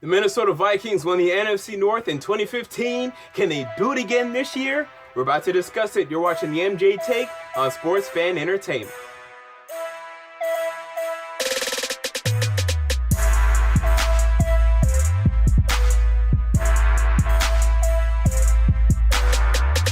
The Minnesota Vikings won the NFC North in 2015. Can they do it again this year? We're about to discuss it. You're watching the MJ Take on Sports Fan Entertainment.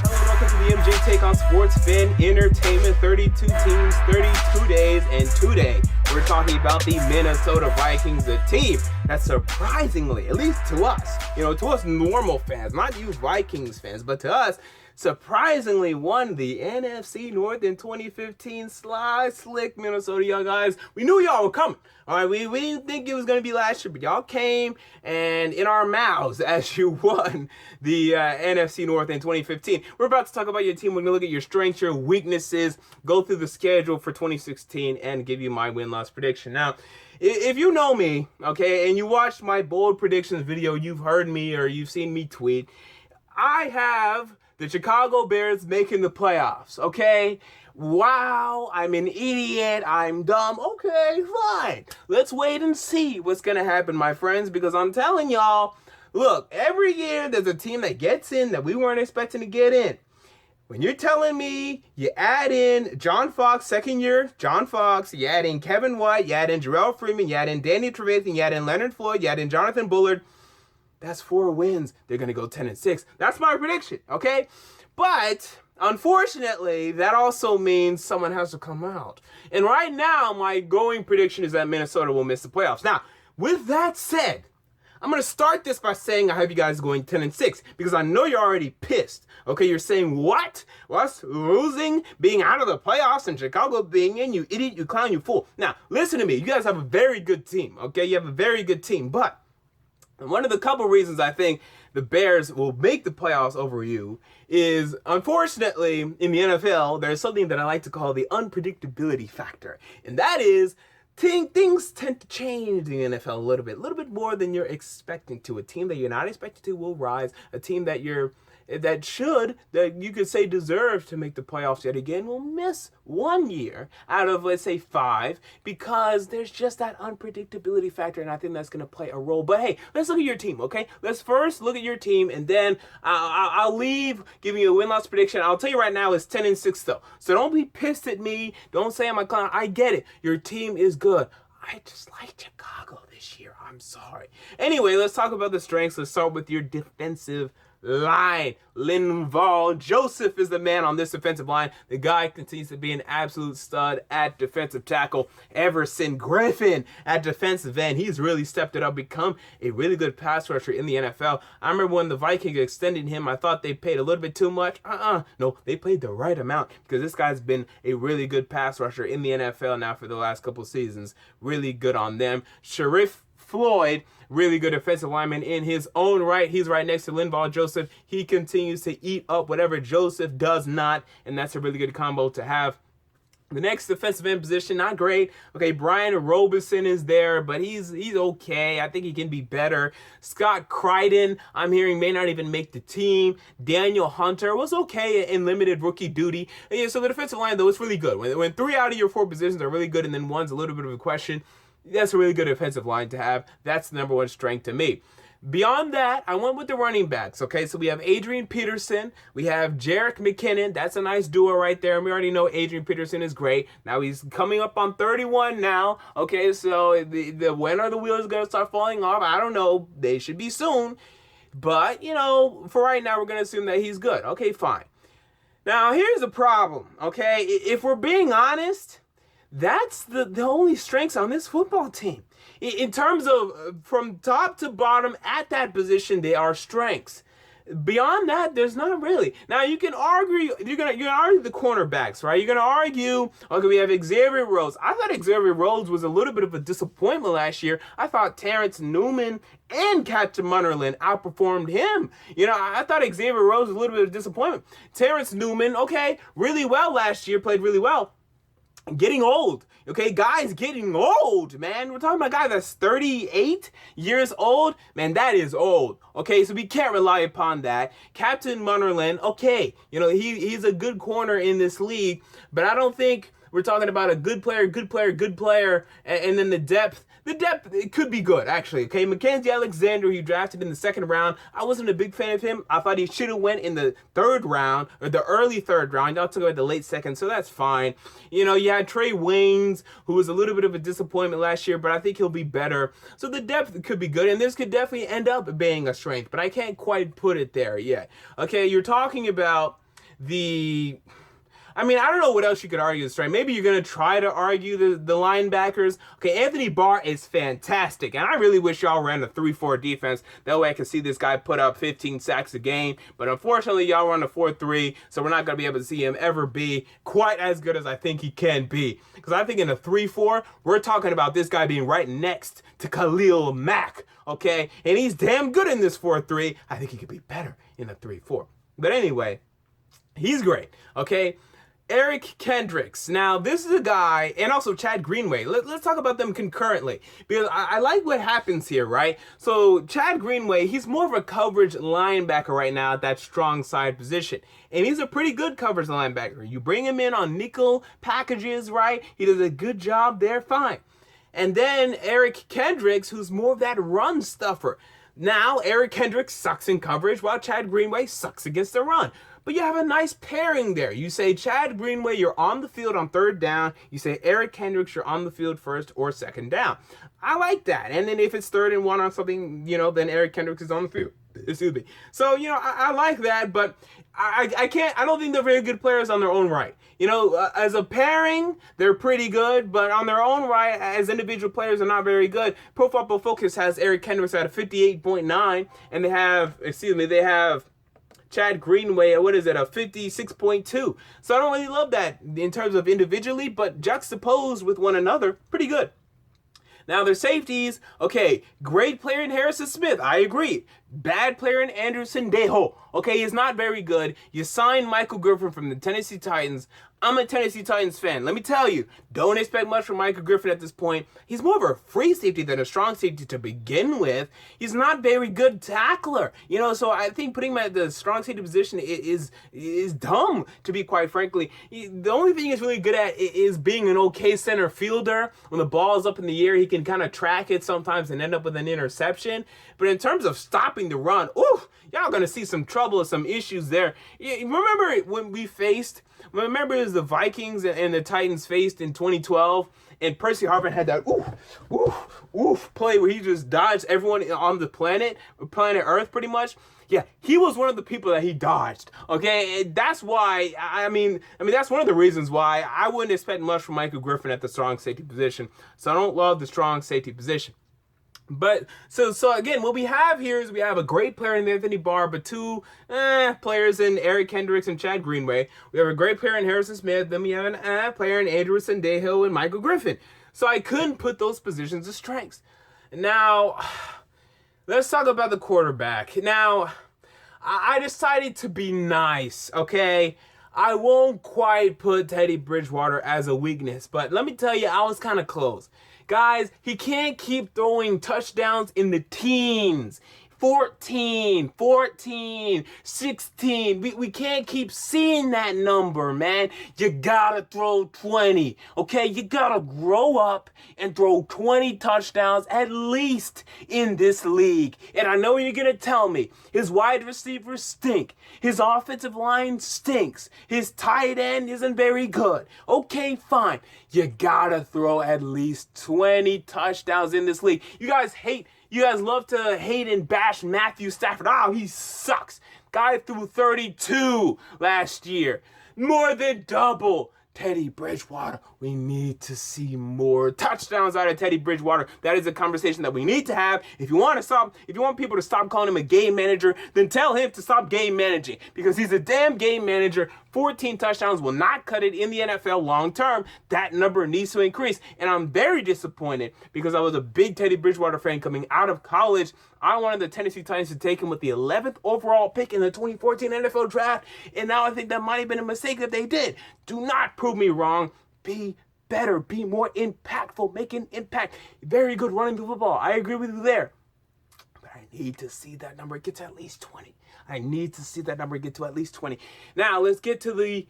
Hello, welcome to the MJ Take on Sports Fan Entertainment. 32 teams, 32 days, and today we're talking about the Minnesota Vikings, the team that surprisingly, at least to us, to us normal fans, not you Vikings fans, but to us, surprisingly won the NFC North in 2015. Slick Minnesota, y'all guys. We knew y'all were coming. All right, we didn't think it was going to be last year, but y'all came and in our mouths as you won the NFC North in 2015. We're about to talk about your team. We're going to look at your strengths, your weaknesses, go through the schedule for 2016, and give you my win-loss prediction. Now, if you know me, okay, and you watched my bold predictions video, you've heard me or you've seen me tweet, I have the Chicago Bears making the playoffs, okay? Wow, I'm an idiot, I'm dumb. Okay, fine. Let's wait and see what's going to happen, my friends, because I'm telling y'all, look, every year there's a team that gets in that we weren't expecting to get in. When you're telling me you add in John Fox, second year, John Fox, you add in Kevin White, you add in Jarrell Freeman, you add in Danny Trevathan, you add in Leonard Floyd, you add in Jonathan Bullard, that's 4 wins. They're going to go 10-6. That's my prediction, okay? But unfortunately, that also means someone has to come out. And right now, my going prediction is that Minnesota will miss the playoffs. Now, with that said, I'm going to start this by saying I have you guys going 10-6 because I know you're already pissed. Okay, you're saying, what? Us losing, being out of the playoffs, and Chicago being in, you idiot, you clown, you fool. Now, listen to me. You guys have a very good team, okay? You have a very good team, but one of the couple reasons I think the Bears will make the playoffs over you is, unfortunately, in the NFL, there's something that I like to call the unpredictability factor. And that is, things tend to change in the NFL a little bit more than you're expecting to. A team that you're not expecting to will rise. A team that you could say deserves to make the playoffs yet again will miss 1 year out of, let's say, 5 because there's just that unpredictability factor, and I think that's going to play a role. But hey, let's look at your team, okay? Let's first look at your team, and then I'll leave giving you a win-loss prediction. I'll tell you right now, it's 10-6 though. So don't be pissed at me. Don't say I'm a clown. I get it. Your team is good. I just like Chicago this year. I'm sorry. Anyway, let's talk about the strengths. Let's start with your defensive line. Linval Joseph is the man on this defensive line. The guy continues to be an absolute stud at defensive tackle. Everson Griffin at defensive end. He's really stepped it up, become a really good pass rusher in the NFL. I remember when the Vikings extended him, I thought they paid a little bit too much. No, they paid the right amount because this guy's been a really good pass rusher in the NFL now for the last couple seasons. Really good on them. Sharif Floyd, really good defensive lineman in his own right. He's right next to Linval Joseph. He continues to eat up whatever Joseph does not, and that's a really good combo to have. The next defensive end position, not great. Okay, Brian Robinson is there, but he's okay. I think he can be better. Scott Crichton, I'm hearing, may not even make the team. Daniel Hunter was okay in limited rookie duty. And yeah, so the defensive line, though, it's really good. When 3 out of your 4 positions are really good and then one's a little bit of a question, that's a really good offensive line to have. That's the number one strength to me. Beyond that, I went with the running backs, okay? So we have Adrian Peterson. We have Jerick McKinnon. That's a nice duo right there. And we already know Adrian Peterson is great. Now he's coming up on 31 now, okay? So when are the wheels going to start falling off? I don't know. They should be soon. But, for right now, we're going to assume that he's good. Okay, fine. Now, here's the problem, okay? If we're being honest, that's the only strengths on this football team. In terms of from top to bottom at that position, they are strengths. Beyond that, there's not really. Now you can argue, you're gonna argue the cornerbacks, right? You're gonna argue, okay, we have Xavier Rhodes. I thought Xavier Rhodes was a little bit of a disappointment last year. I thought Terrence Newman and Captain Munnerlyn outperformed him. I thought Xavier Rhodes was a little bit of a disappointment. Terrence Newman, okay, really well last year, played really well. Getting old, okay? Guys getting old, man. We're talking about a guy that's 38 years old. Man, that is old, okay? So we can't rely upon that. Captain Munnerlyn, okay, he's a good corner in this league, but I don't think we're talking about a good player, and then the depth the depth, it could be good, actually. Okay, Mackenzie Alexander, you drafted in the second round. I wasn't a big fan of him. I thought he should have went in the third round, or the early third round. Y'all took him at the late second, so that's fine. You know, you had Trey Waynes, who was a little bit of a disappointment last year, but I think he'll be better. So the depth could be good, and this could definitely end up being a strength, but I can't quite put it there yet. Okay, you're talking about the... I mean, I don't know what else you could argue the strength. Maybe you're going to try to argue the linebackers. Okay, Anthony Barr is fantastic, and I really wish y'all ran a 3-4 defense. That way I could see this guy put up 15 sacks a game. But unfortunately, y'all run a 4-3, so we're not going to be able to see him ever be quite as good as I think he can be. Because I think in a 3-4, we're talking about this guy being right next to Khalil Mack, okay? And he's damn good in this 4-3. I think he could be better in a 3-4. But anyway, he's great, okay? Eric Kendricks. Now, this is a guy, and also Chad Greenway. Let's talk about them concurrently, because I like what happens here, right? So, Chad Greenway, he's more of a coverage linebacker right now at that strong side position. And he's a pretty good coverage linebacker. You bring him in on nickel packages, right? He does a good job there, fine. And then Eric Kendricks, who's more of that run stuffer. Now, Eric Kendricks sucks in coverage, while Chad Greenway sucks against the run. But you have a nice pairing there. You say Chad Greenway, you're on the field on third down. You say Eric Kendricks, you're on the field first or second down. I like that. And then if it's 3rd and 1 on something, you know, then Eric Kendricks is on the field. Excuse me. So, you know, I like that, but I don't think they're very good players on their own right. You know, as a pairing, they're pretty good, but on their own right, as individual players, they're not very good. Pro Football Focus has Eric Kendricks at a 58.9, and they have Chad Greenway, what is it, a 56.2. So I don't really love that in terms of individually, but juxtaposed with one another, pretty good. Now, their safeties, okay, great player in Harrison Smith, I agree. Bad player in Anderson Dejo. Okay, he's not very good. You signed Michael Griffin from the Tennessee Titans. I'm a Tennessee Titans fan. Let me tell you, don't expect much from Michael Griffin at this point. He's more of a free safety than a strong safety to begin with. He's not very good tackler. You know, so I think putting him at the strong safety position is dumb, to be quite frankly. The only thing he's really good at is being an okay center fielder. When the ball is up in the air, he can kind of track it sometimes and end up with an interception. But in terms of stopping the run, oof, y'all gonna see some trouble and some issues there. Remember when we faced... Remember it was the Vikings and the Titans faced in 2012, and Percy Harvin had that oof play where he just dodged everyone on the planet Earth pretty much. Yeah, he was one of the people that he dodged, okay? And that's why, I mean, that's one of the reasons why I wouldn't expect much from Michael Griffin at the strong safety position. So I don't love the strong safety position. But so again, what we have here is we have a great player in Anthony Barr, but two players in Eric Kendricks and Chad Greenway. We have a great player in Harrison Smith. Then we have an player in Andrew Sendejo and Michael Griffin. So I couldn't put those positions as strengths. Now, let's talk about the quarterback. Now, I decided to be nice, okay? I won't quite put Teddy Bridgewater as a weakness, but let me tell you, I was kind of close. Guys, he can't keep throwing touchdowns in the teens. 14, 16. We can't keep seeing that number, man. You gotta throw 20, okay? You gotta grow up and throw 20 touchdowns at least in this league. And I know you're gonna tell me his wide receivers stink. His offensive line stinks. His tight end isn't very good. Okay, fine. You gotta throw at least 20 touchdowns in this league. You guys love to hate and bash Matthew Stafford. Oh, he sucks. Guy threw 32 last year. More than double. Teddy Bridgewater. We need to see more touchdowns out of Teddy Bridgewater. That is a conversation that we need to have. If you want people to stop calling him a game manager, then tell him to stop game managing, because he's a damn game manager. 14 touchdowns will not cut it in the NFL long term. That number needs to increase. And I'm very disappointed because I was a big Teddy Bridgewater fan coming out of college. I wanted the Tennessee Titans to take him with the 11th overall pick in the 2014 NFL draft. And now I think that might have been a mistake that they did. Do not prove me wrong. Be better. Be more impactful. Make an impact. Very good running the football. I agree with you there. But I need to see that number get to at least 20. I need to see that number get to at least 20. Now, let's get to the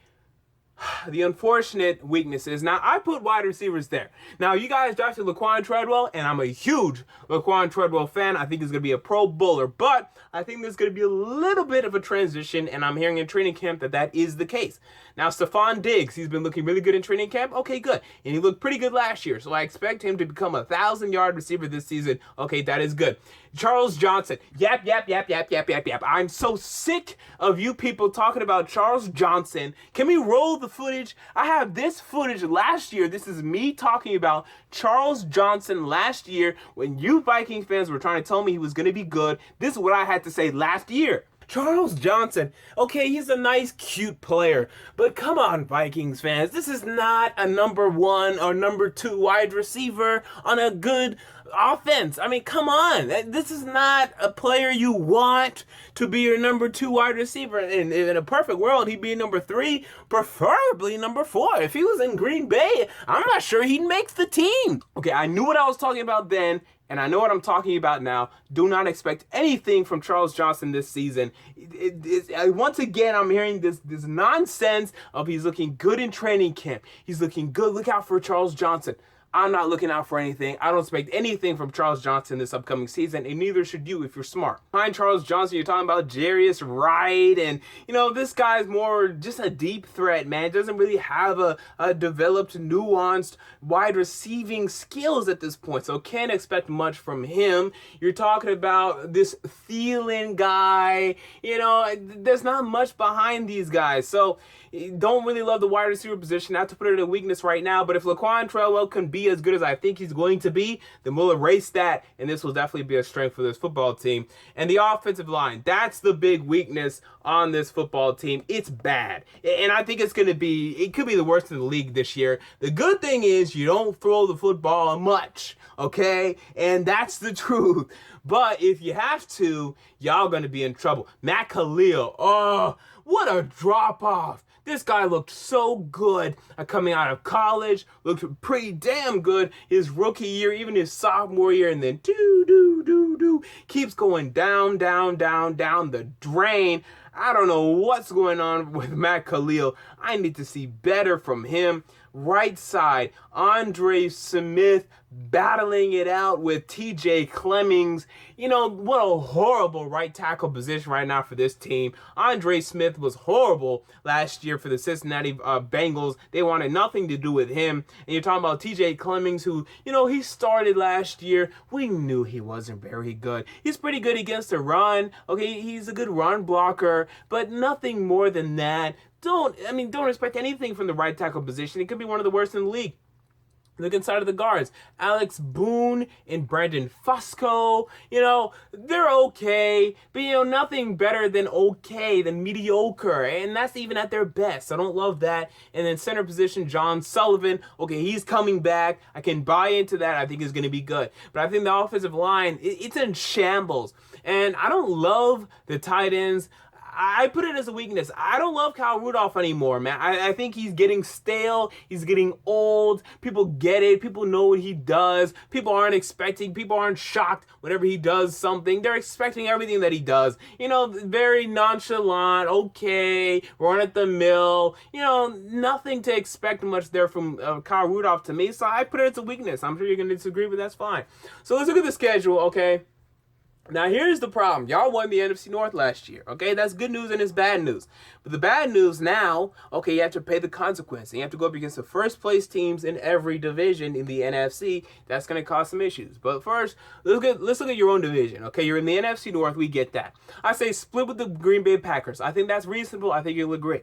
The unfortunate weaknesses. Now, I put wide receivers there. Now, you guys drafted Laquan Treadwell, and I'm a huge Laquan Treadwell fan. I think he's going to be a Pro Bowler, but I think there's going to be a little bit of a transition, and I'm hearing in training camp that is the case. Now, Stefon Diggs, he's been looking really good in training camp. Okay, good. And he looked pretty good last year, so I expect him to become a 1,000-yard receiver this season. Okay, that is good. Charles Johnson. Yap. I'm so sick of you people talking about Charles Johnson. Can we roll the footage? I have this footage last year. This is me talking about Charles Johnson last year when you Viking fans were trying to tell me he was going to be good. This is what I had to say last year. Charles Johnson, okay, he's a nice, cute player, but come on, Vikings fans, this is not a number 1 or number 2 wide receiver on a good offense. I mean, come on, this is not a player you want to be your number 2 wide receiver. In a perfect world, he'd be number 3, preferably number 4. If he was in Green Bay, I'm not sure he'd make the team. Okay, I knew what I was talking about then, and I know what I'm talking about now. Do not expect anything from Charles Johnson this season. Once again, I'm hearing this nonsense of he's looking good in training camp. He's looking good. Look out for Charles Johnson. I'm not looking out for anything. I don't expect anything from Charles Johnson this upcoming season, and neither should you if you're smart. Behind Charles Johnson, you're talking about Jarius Wright, and, this guy's more just a deep threat, man. Doesn't really have a developed, nuanced wide receiving skills at this point, so can't expect much from him. You're talking about this Thielen guy. There's not much behind these guys, so don't really love the wide receiver position. Not to put it in a weakness right now, but if Laquan Treadwell can be as good as I think he's going to be, then we'll erase that, and this will definitely be a strength for this football team. And the offensive line, that's the big weakness on this football team. It's bad, and I think it could be the worst in the league this year. The good thing is you don't throw the football much, okay? And that's the truth. But if you have to, y'all gonna be in trouble. Matt Khalil, oh, what a drop-off. This guy looked so good coming out of college, looked pretty damn good his rookie year, even his sophomore year, and then keeps going down the drain. I don't know what's going on with Matt Khalil. I need to see better from him. Right side, Andre Smith battling it out with TJ Clemmings. What a horrible right tackle position right now for this team. Andre Smith was horrible last year for the Cincinnati Bengals. They wanted nothing to do with him. And you're talking about TJ Clemmings, who, he started last year. We knew he wasn't very good. He's pretty good against the run. Okay, he's a good run blocker, but nothing more than that. Don't expect anything from the right tackle position. It could be one of the worst in the league. Look inside of the guards. Alex Boone and Brandon Fusco, they're okay, but nothing better than okay, than mediocre, and that's even at their best. I don't love that. And then center position, John Sullivan, okay, he's coming back. I can buy into that. I think it's going to be good. But I think the offensive line, it's in shambles. And I don't love the tight ends. I put it as a weakness. I don't love Kyle Rudolph anymore, man. I think he's getting stale. He's getting old. People get it. People know what he does. People aren't shocked whenever he does something. They're expecting everything that he does. Very nonchalant, okay, run at the mill. Nothing to expect much there from Kyle Rudolph to me. So I put it as a weakness. I'm sure you're going to disagree, but that's fine. So let's look at the schedule, okay? Now, here's the problem. Y'all won the NFC North last year, okay? That's good news and it's bad news. But the bad news now, okay, you have to pay the consequence. You have to go up against the first-place teams in every division in the NFC. That's going to cause some issues. But first, let's look at your own division, okay? You're in the NFC North. We get that. I say split with the Green Bay Packers. I think that's reasonable. I think you'll agree.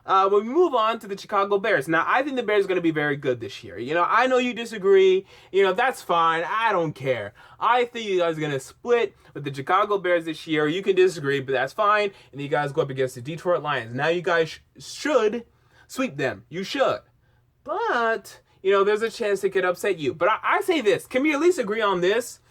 When we move on to the Chicago Bears. Now, I think the Bears are going to be very good this year. I know you disagree. That's fine. I don't care. I think you guys are going to split with the Chicago Bears this year. You can disagree, but that's fine. And you guys go up against the Detroit Lions. Now, you guys should sweep them. You should. But, there's a chance they could upset you. But I say this. Can we at least agree on this?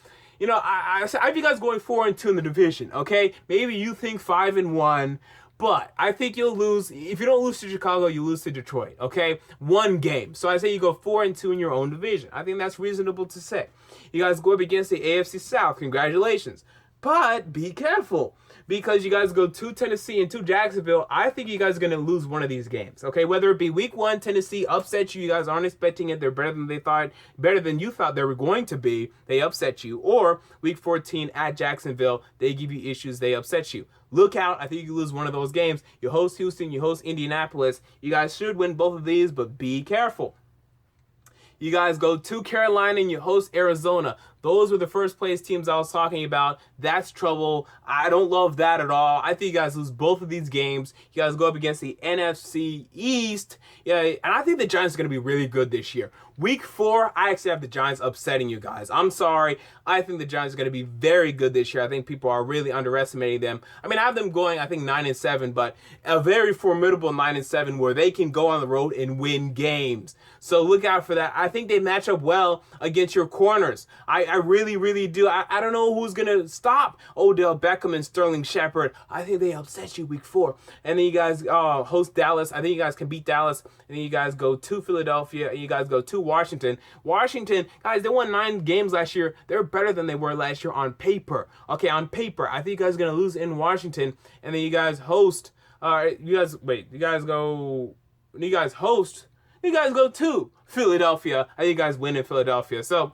I have you guys going 4-2 in the division, okay? Maybe you think 5-1. But I think you'll lose. If you don't lose to Chicago, you lose to Detroit, okay? One game. So I say you go 4-2 in your own division. I think that's reasonable to say. You guys go up against the AFC South. Congratulations. But be careful, because you guys go to Tennessee and to Jacksonville. I think you guys are going to lose one of these games, okay? Whether it be week 1, Tennessee upset you guys aren't expecting it, they're better than you thought they were going to be, they upset you, or week 14 at Jacksonville, they give you issues, they upset you. Look out, I think you lose one of those games. You host Houston, you host Indianapolis. You guys should win both of these, but be careful. You guys go to Carolina and you host Arizona. Those were the first place teams I was talking about. That's trouble. I don't love that at all. I think you guys lose both of these games. You guys go up against the NFC East. Yeah, and I think the Giants are going to be really good this year. Week 4, I actually have the Giants upsetting you guys. I'm sorry. I think the Giants are going to be very good this year. I think people are really underestimating them. I mean, I have them going, I think, 9-7, but a very formidable 9-7 where they can go on the road and win games. So look out for that. I think they match up well against your corners. I really, really do. I don't know who's going to stop Odell Beckham and Sterling Shepard. I think they upset you week 4. And then you guys host Dallas. I think you guys can beat Dallas. And then you guys go to Philadelphia. And you guys go to Washington. Washington, guys, they won 9 games last year. They're better than they were last year on paper. Okay, on paper. I think you guys are going to lose in Washington. And then you guys host. You guys go to Philadelphia. I think you guys win in Philadelphia. So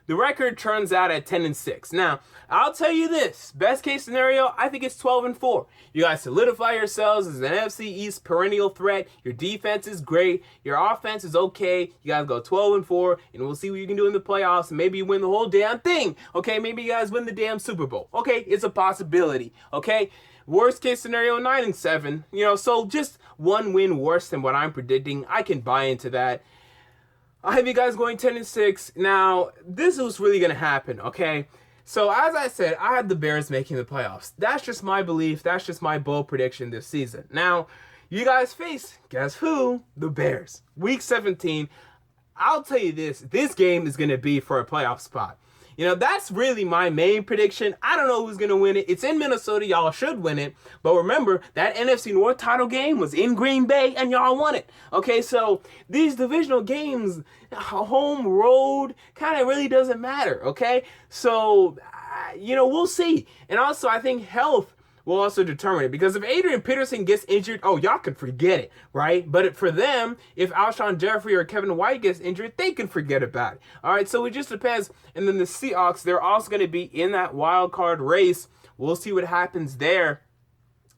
the record turns out at 10-6. Now, I'll tell you this. Best case scenario, I think it's 12-4. You guys solidify yourselves as an NFC East perennial threat. Your defense is great. Your offense is okay. You guys go 12-4, and we'll see what you can do in the playoffs. Maybe you win the whole damn thing. Okay, maybe you guys win the damn Super Bowl. Okay, it's a possibility. Okay, worst case scenario, 9-7. You know, so just one win worse than what I'm predicting. I can buy into that. I have you guys going 10-6. Now, this is really going to happen, okay? So, as I said, I had the Bears making the playoffs. That's just my belief. That's just my bold prediction this season. Now, you guys face, guess who? The Bears. Week 17. I'll tell you this game is going to be for a playoff spot. You know, that's really my main prediction. I don't know who's going to win it. It's in Minnesota. Y'all should win it. But remember, that NFC North title game was in Green Bay, and y'all won it. Okay, so these divisional games, home, road, kind of really doesn't matter, okay? So, you know, we'll see. And also, I think health will also determine it. Because if Adrian Peterson gets injured, oh, y'all can forget it, right? But for them, if Alshon Jeffrey or Kevin White gets injured, they can forget about it. All right, so it just depends. And then the Seahawks, they're also going to be in that wild card race. We'll see what happens there.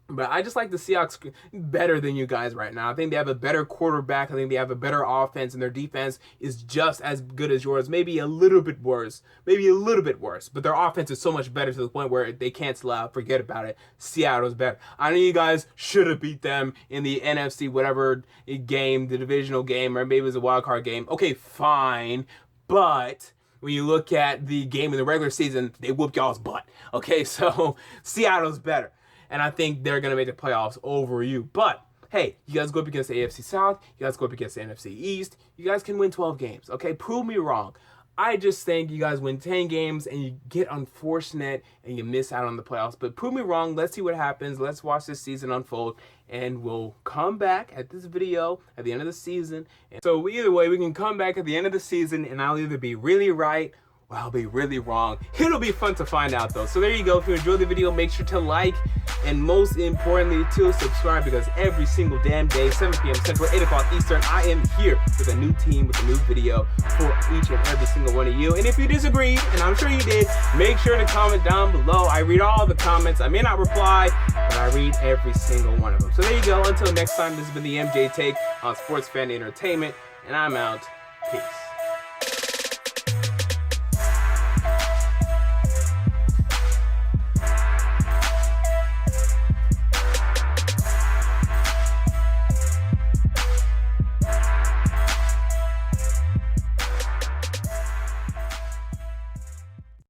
But I just like the Seahawks better than you guys right now. I think they have a better quarterback. I think they have a better offense, and their defense is just as good as yours. Maybe a little bit worse. But their offense is so much better to the point where they cancel out. Forget about it. Seattle's better. I know you guys should have beat them in the NFC whatever game, the divisional game, or maybe it was a wild card game. Okay, fine. But when you look at the game in the regular season, they whooped y'all's butt. Okay, so Seattle's better. And I think they're going to make the playoffs over you. But, hey, you guys go up against the AFC South. You guys go up against the NFC East. You guys can win 12 games, okay? Prove me wrong. I just think you guys win 10 games and you get unfortunate and you miss out on the playoffs. But prove me wrong. Let's see what happens. Let's watch this season unfold. And we'll come back at this video at the end of the season. And so either way, we can come back at the end of the season and I'll either be really right or I'll be really wrong. It'll be fun to find out though. So there you go. If you enjoyed the video, make sure to like and most importantly to subscribe, because every single damn day, 7 p.m. Central, 8 o'clock Eastern, I am here with a new team, with a new video for each and every single one of you. And if you disagreed, and I'm sure you did, make sure to comment down below. I read all the comments. I may not reply, but I read every single one of them. So there you go. Until next time, this has been the MJ Take on Sports Fan Entertainment, and I'm out. Peace.